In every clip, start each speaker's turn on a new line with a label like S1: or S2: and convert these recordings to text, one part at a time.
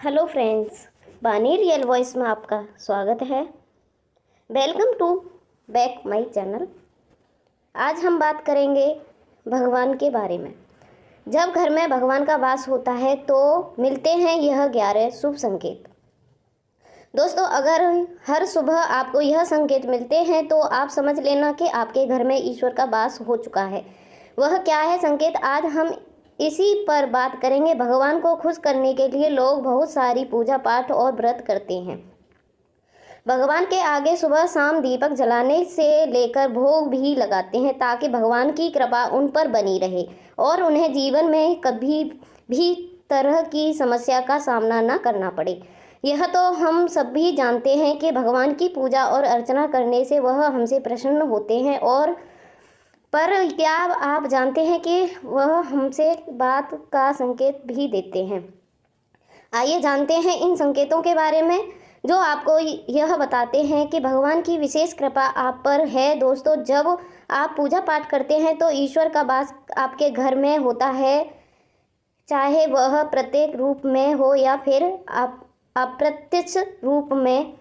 S1: Hello friends, Bani real voice में आपका स्वागत है। Welcome to back my channel. आज हम बात करेंगे भगवान के बारे में। जब घर में भगवान का वास होता है तो मिलते हैं यह 11 शुभ संकेत। दोस्तों, अगर हर सुबह आपको यह संकेत मिलते हैं तो आप समझ लेना कि आपके घर में ईश्वर का वास हो चुका है। वह क्या है संकेत, आज हम इसी पर बात करेंगे। भगवान को खुश करने के लिए लोग बहुत सारी पूजा पाठ और व्रत करते हैं। भगवान के आगे सुबह शाम दीपक जलाने से लेकर भोग भी लगाते हैं ताकि भगवान की कृपा उन पर बनी रहे और उन्हें जीवन में कभी भी तरह की समस्या का सामना न करना पड़े। यह तो हम सब भी जानते हैं कि भगवान की पूजा और अर्चना करने से वह हमसे प्रसन्न होते हैं, और पर क्या आप जानते हैं कि वह हमसे बात का संकेत भी देते हैं। आइए जानते हैं इन संकेतों के बारे में जो आपको यह बताते हैं कि भगवान की विशेष कृपा आप पर है। दोस्तों, जब आप पूजा पाठ करते हैं तो ईश्वर का वास आपके घर में होता है, चाहे वह प्रत्येक रूप में हो या फिर अप्रत्यक्ष रूप में।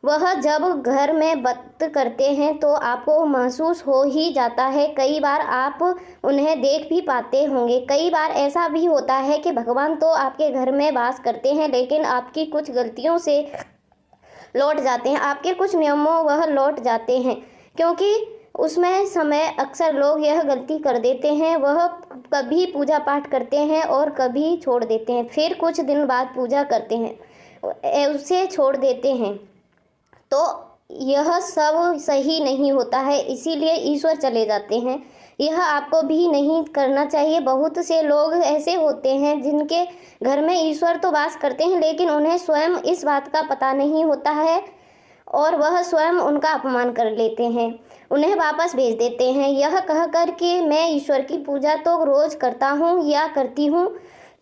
S1: वह जब घर में व्रत करते हैं तो आपको महसूस हो ही जाता है। कई बार आप उन्हें देख भी पाते होंगे। कई बार ऐसा भी होता है कि भगवान तो आपके घर में वास करते हैं लेकिन आपकी कुछ गलतियों से लौट जाते हैं, आपके कुछ नियमों वह लौट जाते हैं, क्योंकि उसमें समय अक्सर लोग यह गलती कर देते हैं। वह कभी पूजा पाठ करते हैं और कभी छोड़ देते हैं, फिर कुछ दिन बाद पूजा करते हैं, उसे छोड़ देते हैं। तो यह सब सही नहीं होता है, इसीलिए ईश्वर चले जाते हैं। यह आपको भी नहीं करना चाहिए। बहुत से लोग ऐसे होते हैं जिनके घर में ईश्वर तो वास करते हैं लेकिन उन्हें स्वयं इस बात का पता नहीं होता है और वह स्वयं उनका अपमान कर लेते हैं, उन्हें वापस भेज देते हैं यह कहकर कि मैं ईश्वर की पूजा तो रोज़ करता हूँ या करती हूँ,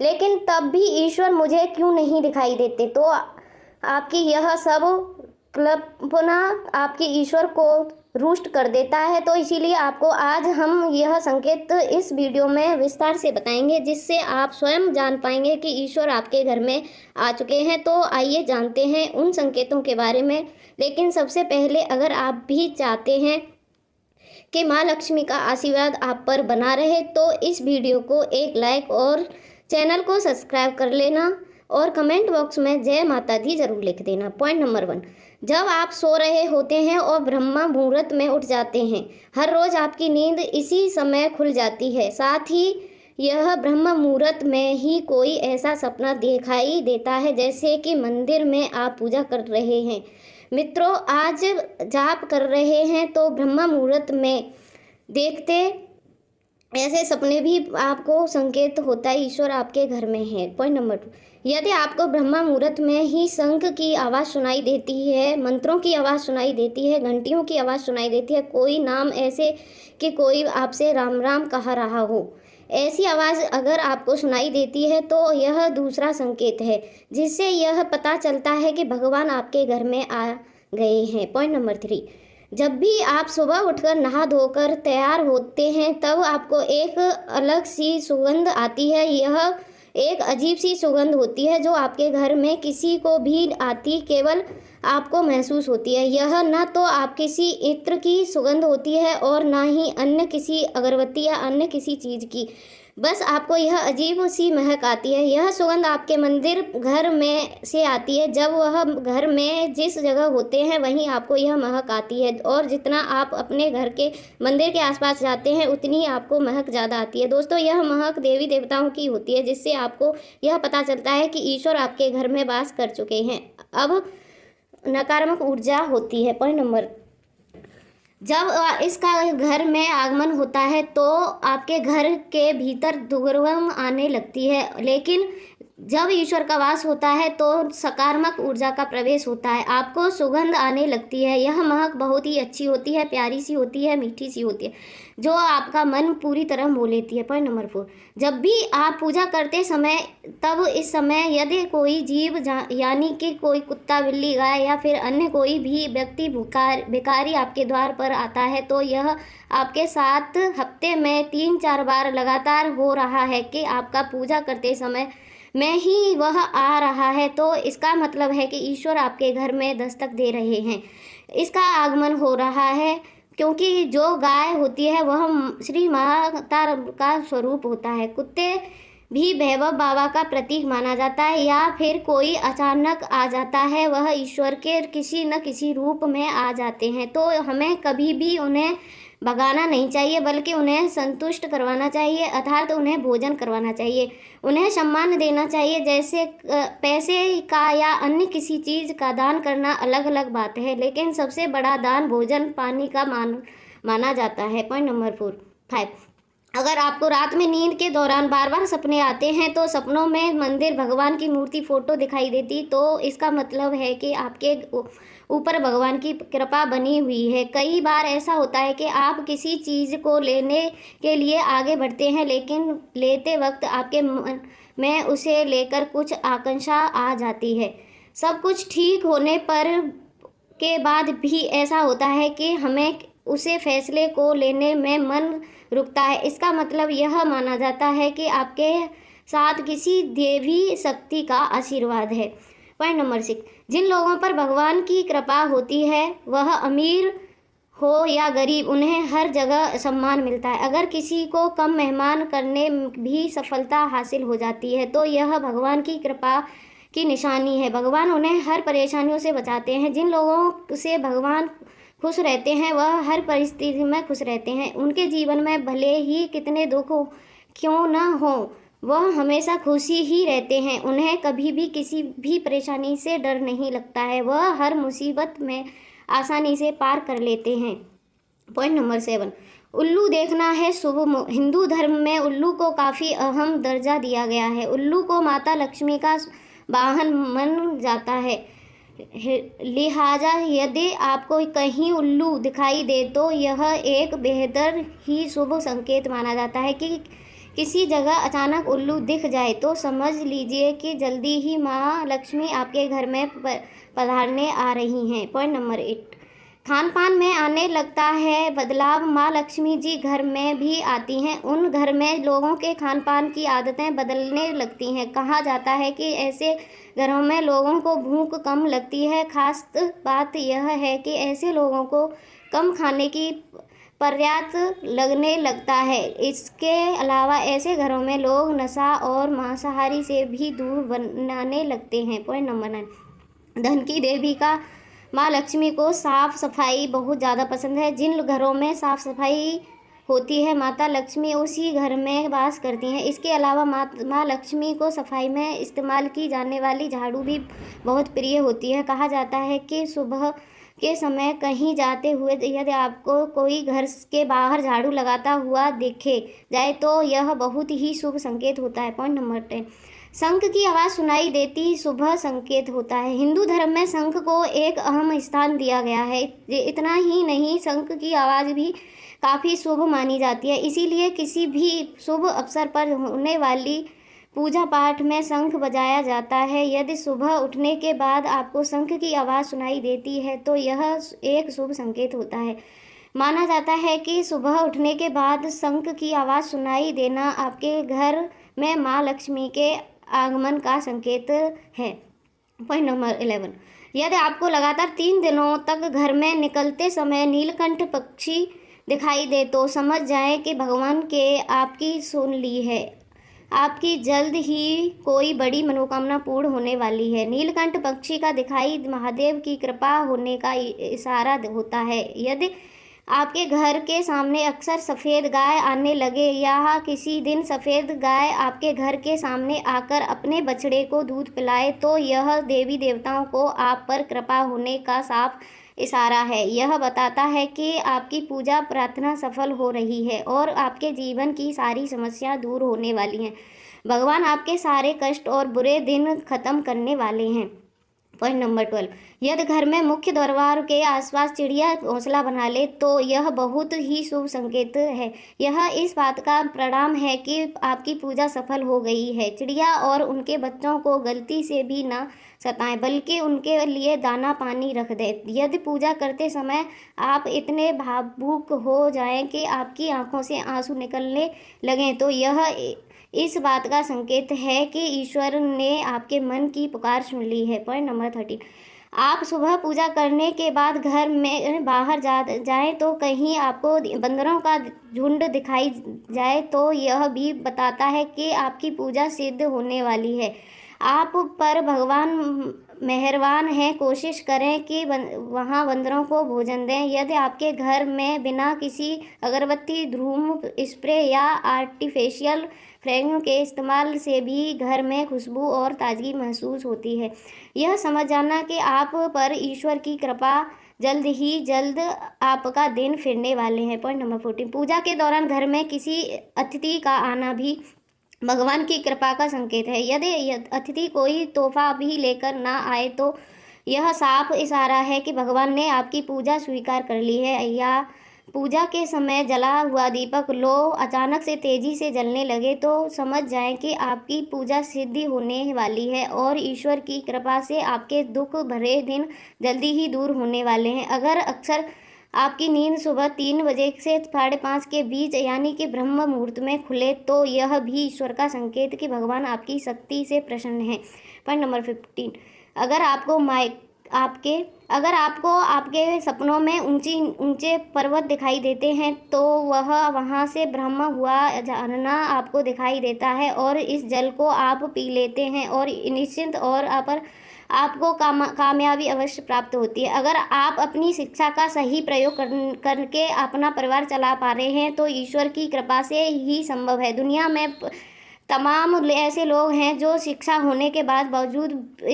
S1: लेकिन तब भी ईश्वर मुझे क्यों नहीं दिखाई देते। तो आपकी यह सब कल्पना आपके ईश्वर को रुष्ट कर देता है। तो इसीलिए आपको आज हम यह संकेत इस वीडियो में विस्तार से बताएंगे, जिससे आप स्वयं जान पाएंगे कि ईश्वर आपके घर में आ चुके हैं। तो आइए जानते हैं उन संकेतों के बारे में। लेकिन सबसे पहले, अगर आप भी चाहते हैं कि माँ लक्ष्मी का आशीर्वाद आप पर बना रहे तो इस वीडियो को एक लाइक और चैनल को सब्सक्राइब कर लेना और कमेंट बॉक्स में जय माता दी जरूर लिख देना। पॉइंट नंबर 1, जब आप सो रहे होते हैं और ब्रह्म मुहूर्त में उठ जाते हैं। हर रोज़ आपकी नींद इसी समय खुल जाती है, साथ ही यह ब्रह्म मुहूर्त में ही कोई ऐसा सपना दिखाई देता है जैसे कि मंदिर में आप पूजा कर रहे हैं। मित्रों, आज जाप कर रहे हैं तो ब्रह्म मुहूर्त में देखते ऐसे सपने भी आपको संकेत होता है ईश्वर आपके घर में है। पॉइंट नंबर 2, यदि आपको ब्रह्म मुहूर्त में ही शंख की आवाज़ सुनाई देती है, मंत्रों की आवाज़ सुनाई देती है, घंटियों की आवाज़ सुनाई देती है, कोई नाम ऐसे कि कोई आपसे राम राम कह रहा हो, ऐसी आवाज़ अगर आपको सुनाई देती है तो यह दूसरा संकेत है जिससे यह पता चलता है कि भगवान आपके घर में आ गए हैं। पॉइंट नंबर 3, जब भी आप सुबह उठकर नहा धोकर तैयार होते हैं तब आपको एक अलग सी सुगंध आती है। यह एक अजीब सी सुगंध होती है जो आपके घर में किसी को भी आती, केवल आपको महसूस होती है। यह न तो आप किसी इत्र की सुगंध होती है और ना ही अन्य किसी अगरबत्ती या अन्य किसी चीज़ की, बस आपको यह अजीब सी महक आती है। यह सुगंध आपके मंदिर घर में से आती है। जब वह घर में जिस जगह होते हैं वहीं आपको यह महक आती है, और जितना आप अपने घर के मंदिर के आसपास जाते हैं उतनी ही आपको महक ज़्यादा आती है। दोस्तों, यह महक देवी देवताओं की होती है जिससे आपको यह पता चलता है कि ईश्वर आपके घर में वास कर चुके हैं। अब नकारात्मक ऊर्जा होती है। पॉइंट नंबर, जब इसका घर में आगमन होता है तो आपके घर के भीतर दुर्गंध आने लगती है, लेकिन जब ईश्वर का वास होता है तो सकारात्मक ऊर्जा का प्रवेश होता है, आपको सुगंध आने लगती है। यह महक बहुत ही अच्छी होती है, प्यारी सी होती है, मीठी सी होती है, जो आपका मन पूरी तरह मोह लेती है। पॉइंट नंबर 4, जब भी आप पूजा करते समय तब इस समय यदि कोई जीव यानी कि कोई कुत्ता, बिल्ली, गाय या फिर अन्य कोई भी व्यक्ति भिखारी आपके द्वार पर आता है तो यह आपके साथ हफ्ते में 3-4 बार लगातार हो रहा है कि आपका पूजा करते समय में ही वह आ रहा है, तो इसका मतलब है कि ईश्वर आपके घर में दस्तक दे रहे हैं, इसका आगमन हो रहा है। क्योंकि जो गाय होती है वह श्री माता का स्वरूप होता है। कुत्ते भी भैरव बाबा का प्रतीक माना जाता है, या फिर कोई अचानक आ जाता है, वह ईश्वर के किसी न किसी रूप में आ जाते हैं। तो हमें कभी भी उन्हें भगाना नहीं चाहिए, बल्कि उन्हें संतुष्ट करवाना चाहिए, अर्थात उन्हें भोजन करवाना चाहिए, उन्हें सम्मान देना चाहिए। जैसे पैसे का या अन्य किसी चीज़ का दान करना अलग अलग बात है, लेकिन सबसे बड़ा दान भोजन पानी का माना जाता है। Point number 5। अगर आपको रात में नींद के दौरान बार बार सपने आते हैं, तो सपनों में मंदिर, भगवान की मूर्ति, फोटो दिखाई देती, तो इसका मतलब है कि आपके ऊपर भगवान की कृपा बनी हुई है। कई बार ऐसा होता है कि आप किसी चीज़ को लेने के लिए आगे बढ़ते हैं, लेकिन लेते वक्त आपके मन में उसे लेकर कुछ आकांक्षा आ जाती है। सब कुछ ठीक होने पर के बाद भी ऐसा होता है कि हमें उसे फैसले को लेने में मन रुकता है। इसका मतलब यह माना जाता है कि आपके साथ किसी देवी शक्ति का आशीर्वाद है। Point number 6। जिन लोगों पर भगवान की कृपा होती है, वह अमीर हो या गरीब, उन्हें हर जगह सम्मान मिलता है। अगर किसी को कम मेहमान करने भी सफलता हासिल हो जाती है, तो यह भगवान की कृपा की निशानी है। भगवान उन्हें हर परेशानियों से बचाते हैं। जिन लोगों से भगवान खुश रहते हैं, वह हर परिस्थिति में खुश रहते हैं। उनके जीवन में भले ही कितने दुख क्यों न हो, वह हमेशा खुशी ही रहते हैं। उन्हें कभी भी किसी भी परेशानी से डर नहीं लगता है, वह हर मुसीबत में आसानी से पार कर लेते हैं। Point number 7। उल्लू देखना है शुभ। हिंदू धर्म में उल्लू को काफ़ी अहम दर्जा दिया गया है। उल्लू को माता लक्ष्मी का वाहन मन जाता है, लिहाजा यदि आपको कहीं उल्लू दिखाई दे, तो यह एक बेहतर ही शुभ संकेत माना जाता है। कि किसी जगह अचानक उल्लू दिख जाए, तो समझ लीजिए कि जल्दी ही माँ लक्ष्मी आपके घर में पधारने आ रही हैं। Point number 8। खान पान में आने लगता है बदलाव। माँ लक्ष्मी जी घर में भी आती हैं, उन घर में लोगों के खान पान की आदतें बदलने लगती हैं। कहा जाता है कि ऐसे घरों में लोगों को भूख कम लगती है। खास बात यह है कि ऐसे लोगों को कम खाने की पर्याप्त लगने लगता है। इसके अलावा ऐसे घरों में लोग नशा और मांसाहारी से भी दूर बनाने लगते हैं। Point number 9। धन की देवी का माँ लक्ष्मी को साफ सफाई बहुत ज़्यादा पसंद है। जिन घरों में साफ सफाई होती है, माता लक्ष्मी उसी घर में वास करती हैं। इसके अलावा माँ लक्ष्मी को सफाई में इस्तेमाल की जाने वाली झाड़ू भी बहुत प्रिय होती है। कहा जाता है कि सुबह के समय कहीं जाते हुए यदि आपको कोई घर के बाहर झाड़ू लगाता हुआ देखे जाए, तो यह बहुत ही शुभ संकेत होता है। Point number 10। शंख की आवाज़ सुनाई देती शुभ संकेत होता है। हिंदू धर्म में शंख को एक अहम स्थान दिया गया है। इतना ही नहीं, शंख की आवाज़ भी काफ़ी शुभ मानी जाती है। इसीलिए किसी भी शुभ अवसर पर होने वाली पूजा पाठ में शंख बजाया जाता है। यदि सुबह उठने के बाद आपको शंख की आवाज़ सुनाई देती है, तो यह एक शुभ संकेत होता है। माना जाता है कि सुबह उठने के बाद शंख की आवाज़ सुनाई देना आपके घर में माँ लक्ष्मी के आगमन का संकेत है। Point number 11। यदि आपको लगातार 3 दिनों तक घर में निकलते समय नीलकंठ पक्षी दिखाई दे, तो समझ जाएं कि भगवान के आपकी सुन ली है। आपकी जल्द ही कोई बड़ी मनोकामना पूर्ण होने वाली है। नीलकंठ पक्षी का दिखाई महादेव की कृपा होने का इशारा होता है। यदि आपके घर के सामने अक्सर सफ़ेद गाय आने लगे, या किसी दिन सफ़ेद गाय आपके घर के सामने आकर अपने बछड़े को दूध पिलाए, तो यह देवी देवताओं को आप पर कृपा होने का साफ इशारा है। यह बताता है कि आपकी पूजा प्रार्थना सफल हो रही है और आपके जीवन की सारी समस्या दूर होने वाली हैं। भगवान आपके सारे कष्ट और बुरे दिन खत्म करने वाले हैं। Point number 12। यदि घर में मुख्य द्वार के आसपास चिड़िया घोंसला बना ले, तो यह बहुत ही शुभ संकेत है। यह इस बात का प्रणाम है कि आपकी पूजा सफल हो गई है। चिड़िया और उनके बच्चों को गलती से भी ना सताएं, बल्कि उनके लिए दाना पानी रख दें। यदि पूजा करते समय आप इतने भावुक हो जाएं कि आपकी आंखों से आंसू निकलने लगें, तो यह इस बात का संकेत है कि ईश्वर ने आपके मन की पुकार सुन ली है। पॉइंट नंबर 13, आप सुबह पूजा करने के बाद घर में बाहर जाएं तो कहीं आपको बंदरों का झुंड दिखाई जाए तो यह भी बताता है कि आपकी पूजा सिद्ध होने वाली है। आप पर भगवान मेहरबान है, कोशिश करें कि वहाँ बंदरों को भोजन दें। यदि आपके घर में बिना किसी अगरबत्ती, धूम, स्प्रे या आर्टिफिशियल फ्रेगरेंस के इस्तेमाल से भी घर में खुशबू और ताजगी महसूस होती है, यह समझ जाना कि आप पर ईश्वर की कृपा जल्द आपका दिन फिरने वाले हैं। पॉइंट नंबर 14, पूजा के दौरान घर में किसी अतिथि का आना भी भगवान की कृपा का संकेत है। यदि अतिथि कोई तोहफा भी लेकर ना आए तो यह साफ इशारा है कि भगवान ने आपकी पूजा स्वीकार कर ली है। या पूजा के समय जला हुआ दीपक लो अचानक से तेजी से जलने लगे तो समझ जाएं कि आपकी पूजा सिद्धि होने वाली है और ईश्वर की कृपा से आपके दुख भरे दिन जल्दी ही दूर होने वाले हैं। अगर अक्सर आपकी नींद सुबह 3 बजे से 5:30 के बीच यानी कि ब्रह्म मुहूर्त में खुले तो यह भी ईश्वर का संकेत कि भगवान आपकी शक्ति से प्रसन्न है। पॉइंट नंबर 15, अगर आपको आपके सपनों में ऊंचे पर्वत दिखाई देते हैं तो वहाँ से ब्रह्म हुआ झरना आपको दिखाई देता है और इस जल को आप पी लेते हैं और निश्चिंत और आपको कामयाबी अवश्य प्राप्त होती है। अगर आप अपनी शिक्षा का सही प्रयोग करके अपना परिवार चला पा रहे हैं तो ईश्वर की कृपा से ही संभव है। दुनिया में तमाम ऐसे लोग हैं जो शिक्षा होने के बावजूद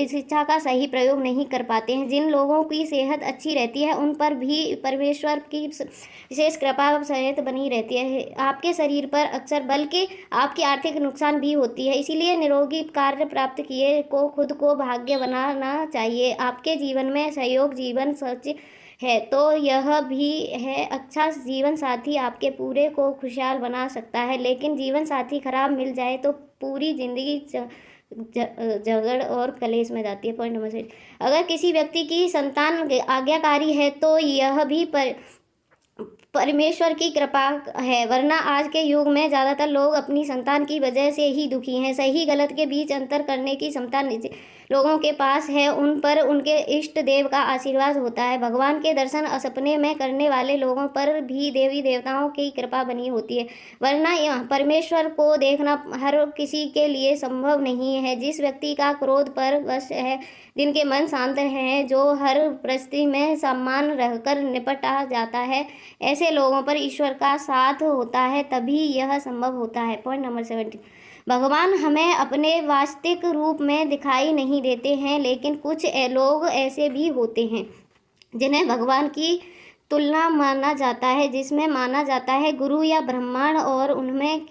S1: शिक्षा का सही प्रयोग नहीं कर पाते हैं। जिन लोगों की सेहत अच्छी रहती है उन पर भी परमेश्वर की विशेष कृपा सहायता बनी रहती है आपके शरीर पर अक्सर, बल्कि आपकी आर्थिक नुकसान भी होती है। इसीलिए निरोगी कार्य प्राप्त किए को खुद को भाग्य बनाना चाहिए। आपके जीवन में सहयोग जीवन सच है तो यह भी है अच्छा जीवन साथी आपके पूरे को खुशहाल बना सकता है, लेकिन जीवन साथी खराब मिल जाए तो पूरी जिंदगी झगड़ और कलेश में जाती है। पॉइंट नंबर 6, अगर किसी व्यक्ति की संतान आज्ञाकारी है तो यह भी परमेश्वर की कृपा है, वरना आज के युग में ज़्यादातर लोग अपनी संतान की वजह से ही दुखी हैं। सही गलत के बीच अंतर करने की क्षमता लोगों के पास है, उन पर उनके इष्ट देव का आशीर्वाद होता है। भगवान के दर्शन सपने में करने वाले लोगों पर भी देवी देवताओं की कृपा बनी होती है, वरना परमेश्वर को देखना हर किसी के लिए संभव नहीं है। जिस व्यक्ति का क्रोध पर वश है, जिनके मन शांत हैं, जो हर परिस्थिति में सम्मान रहकर निपटा जाता है, ऐसे लोगों पर ईश्वर का साथ होता है, तभी यह संभव होता है। पॉइंट नंबर 17, भगवान हमें अपने वास्तविक रूप में दिखाई नहीं देते हैं, लेकिन कुछ लोग ऐसे भी होते हैं जिन्हें भगवान की तुलना माना जाता है, जिसमें माना जाता है गुरु या ब्राह्मण, और उनमें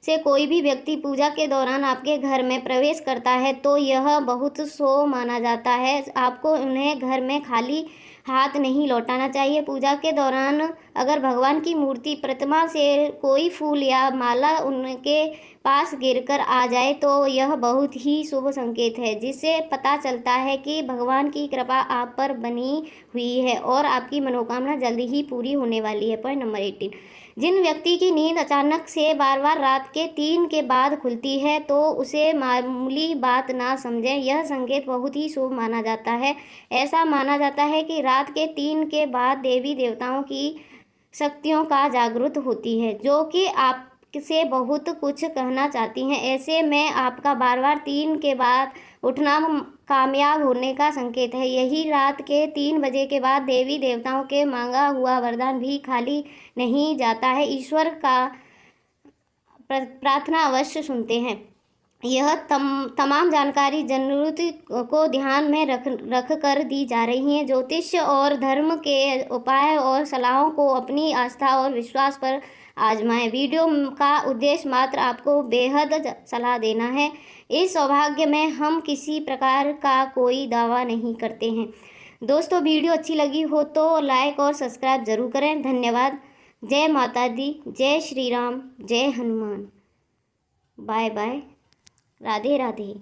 S1: से कोई भी व्यक्ति पूजा के दौरान आपके घर में प्रवेश करता है तो यह बहुत शुभ माना जाता है। आपको उन्हें घर में खाली हाथ नहीं लौटाना चाहिए। पूजा के दौरान अगर भगवान की मूर्ति प्रतिमा से कोई फूल या माला उनके पास गिरकर आ जाए तो यह बहुत ही शुभ संकेत है, जिससे पता चलता है कि भगवान की कृपा आप पर बनी हुई है और आपकी मनोकामना जल्दी ही पूरी होने वाली है। पॉइंट नंबर 18, जिन व्यक्ति की नींद अचानक से बार रात के 3 के बाद खुलती है तो उसे मामूली बात ना समझें, यह संकेत बहुत ही शुभ माना जाता है। ऐसा माना जाता है कि रात के 3 के बाद देवी देवताओं की शक्तियों का जागृत होती है, जो कि आपसे बहुत कुछ कहना चाहती हैं। ऐसे में आपका बार 3 के बाद उठना कामयाब होने का संकेत है। यही रात के 3 बजे के बाद देवी देवताओं के मांगा हुआ वरदान भी खाली नहीं जाता है, ईश्वर का प्रार्थना अवश्य सुनते हैं। यह तमाम जानकारी जरूरत को ध्यान में रख कर दी जा रही है। ज्योतिष और धर्म के उपाय और सलाहों को अपनी आस्था और विश्वास पर आजमाएं। वीडियो का उद्देश्य मात्र आपको बेहद सलाह देना है। इस सौभाग्य में हम किसी प्रकार का कोई दावा नहीं करते हैं। दोस्तों, वीडियो अच्छी लगी हो तो लाइक और सब्सक्राइब जरूर करें। धन्यवाद। जय माता दी, जय श्री राम, जय हनुमान। Bye bye. राधे राधे।